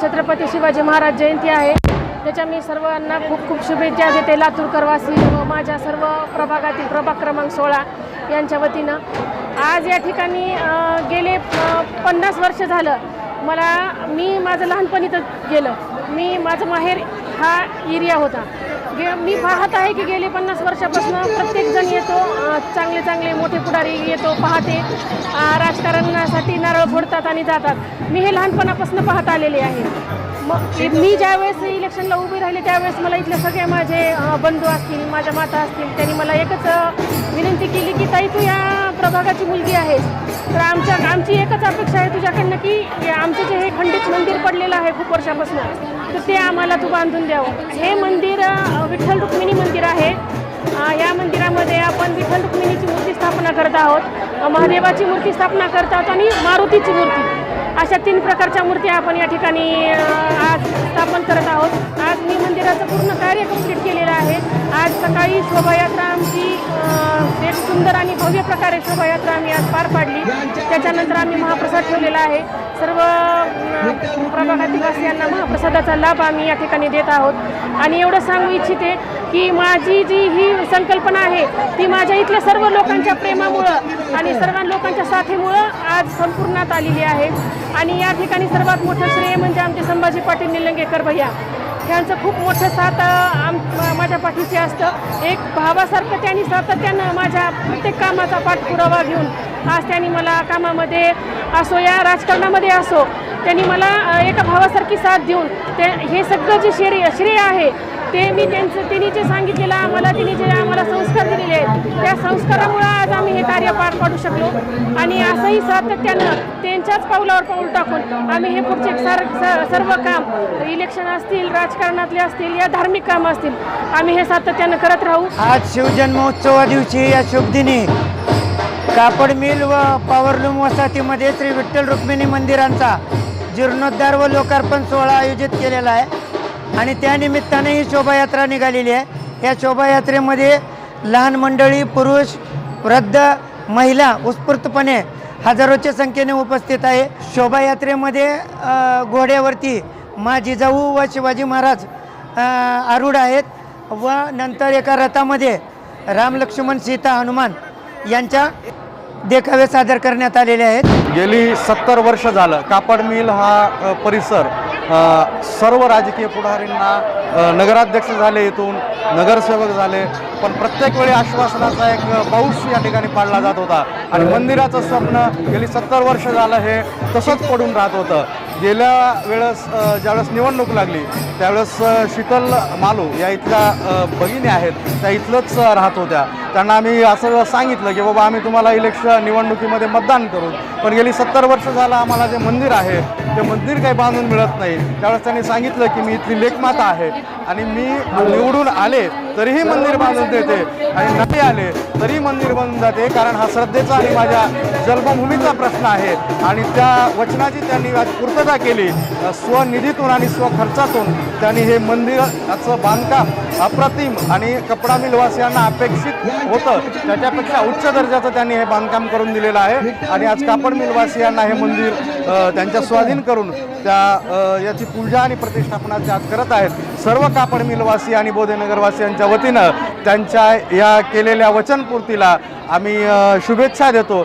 छत्रपती शिवाजी महाराज जयंती आहे, त्याच्या मी सर्वांना खूप खूप शुभेच्छा देते. लातूरकरवासी व माझ्या सर्व प्रभागातील प्रभाग क्रमांक 16 यांच्या वतीनं आज या ठिकाणी गेले 50 वर्ष झालं मी माझं लहानपण इथं गेलं. माझं माहेर हा एरिया होता. मी पाहत आहे की गेले 50 वर्षापासून प्रत्येकजण येतो, चांगले चांगले मोठे पुढारी येतो, पाहते, राजकारणासाठी नारळ फोडतात आणि जातात. मी हे लहानपणापासून पाहत आलेले आहे. मग मी ज्यावेळेस इलेक्शनला उभी राहिले त्यावेळेस मला इथले सगळे माझे बंधू असतील, माझ्या माता असतील, त्यांनी मला एकच विनंती केली की ताई तू या प्रभागाची मुलगी आहेस, तर आमची एकच अपेक्षा आहे तुझ्याकडनं की आमचं जे हे खंडित मंदिर पडलेलं आहे खूप वर्षापासून, तर ते आम्हाला तू बांधून द्यावं. हे मंदिर विठ्ठल रुक्मिणी मंदिर आहे. या मंदिरामध्ये आपण विठ्ठल रुक्मिणीची मूर्ती स्थापना करत आहोत, महादेवाची मूर्ती स्थापना करत आहोत आणि मारुतीची मूर्ती, अशा 3 प्रकारच्या मूर्ती आपण या ठिकाणी आज स्थापन करत आहोत. आज मी मंदिराचं पूर्ण कार्य कंप्लीट केलेलं आहे. आज सकाळी शोभायात्रा आमची एक सुंदर आणि भव्य प्रकारे शोभायात्रा आम्ही आज पार पाडली. त्याच्यानंतर आम्ही महाप्रसाद ठेवलेला आहे. सर्व प्रभागातील वासियांना महाप्रसादाचा लाभ आम्ही या ठिकाणी देत आहोत. आणि एवढं सांगू इच्छिते की माझी जी ही संकल्पना आहे ती माझ्या इथल्या सर्व लोकांच्या प्रेमामुळं आणि सर्व लोकांच्या साथीमुळं आज संपूर्णात आलेली आहे. आणि या ठिकाणी सर्वात मोठं श्रेय म्हणजे आमचे संभाजी पाटील निलंगेकर भैया, त्यांचं खूप मोठं साथ माझ्या पाठीशी असतं. एक भावासारखं त्यांनी सातत्यानं माझ्या प्रत्येक कामाचा पाठपुरावा घेऊन आज त्यांनी मला कामामध्ये असो या राजकारणामध्ये असो त्यांनी मला एका भावासारखी साथ देऊन हे सगळं जे श्रेय आहे ते मी त्यांनी जे सांगितलेलं आम्हाला, त्यांनी जे आम्हाला संस्कार दिलेले आहेत त्या संस्कारामुळं आज आम्ही हे कार्य पार पाडू शकलो. आणि असंही सातत्यानं त्यांच्याच पावलावर पाऊल टाकून आम्ही हे पुढचे सर्व काम, इलेक्शन असतील, राजकारणातले असतील, या धार्मिक कामं असतील, आम्ही हे सातत्यानं करत राहू. आज शिवजन्मोत्सवा दिवशी या शुभदिनी कापड मिल व पॉवरलूम वसाहतीमध्ये श्री विठ्ठल रुक्मिणी मंदिरांचा जीर्णोद्धार व लोकार्पण सोहळा आयोजित केलेला आहे आणि त्यानिमित्ताने ही शोभायात्रा निघालेली आहे. या शोभायात्रेमध्ये लहान मंडळी, पुरुष, वृद्ध, महिला उत्स्फूर्तपणे हजारोच्या संख्येने उपस्थित आहे. शोभायात्रेमध्ये घोड्यावरती माँ जिजाऊ व शिवाजी महाराज आरूढ आहेत व नंतर एका रथामध्ये राम, लक्ष्मण, सीता, हनुमान यांच्या देखावे सादर करण्यात आलेले आहेत. गेली 70 वर्ष झालं कापड मिल हा परिसर सर्व राजकीय पुढारींना नगराध्यक्ष झाले, इथून नगरसेवक झाले, पण प्रत्येक वेळी आश्वासनाचा एक पाऊस या ठिकाणी पाडला जात होता आणि मंदिराचं स्वप्न गेली 70 वर्ष झालं हे तसंच पडून राहत होतं. गेल्या वेळेस ज्यावेळेस निवडणूक लागली त्यावेळेस शीतल मालू या इथल्या भगिनी आहेत, त्या इथलंच राहत होत्या. त्यांना आम्ही असं सांगितलं की बाबा आम्ही तुम्हाला निवडणुकीमध्ये मतदान करू, पण गेली 70 वर्ष झालं आम्हाला जे मंदिर आहे ते मंदिर काही बांधून मिळत नाही. त्यावेळेस त्यांनी सांगितलं की मी इथली लेकमाता आहे आणि मी निवडून आले तरीही मंदिर बांधून देते आणि नाही आले तरी मंदिर बांधून जाते, कारण हा श्रद्धेचा आणि माझ्या जन्मभूमीचा प्रश्न आहे. आणि त्या वचनाची त्यांनी आज पूर्तता केली. स्वनिधीतून आणि स्वखर्चातून त्यांनी हे मंदिराचं बांधकाम अप्रतिम आणि कपडा मिलवासियांना अपेक्षित होतं त्याच्यापेक्षा उच्च दर्जाचं त्यांनी हे बांधकाम करून दिलेलं आहे. आणि आज कापड मिलवासियांना हे मंदिर त्यांच्या स्वाधीन करून याची पूजा आणि प्रतिष्ठापना ते आज करत आहेत. सर्व कापड मिलवासी आणि बोधेनगरवासियांच्या वतीनं त्यांच्या या केलेल्या वचनपूर्तीला आम्ही शुभेच्छा देतो.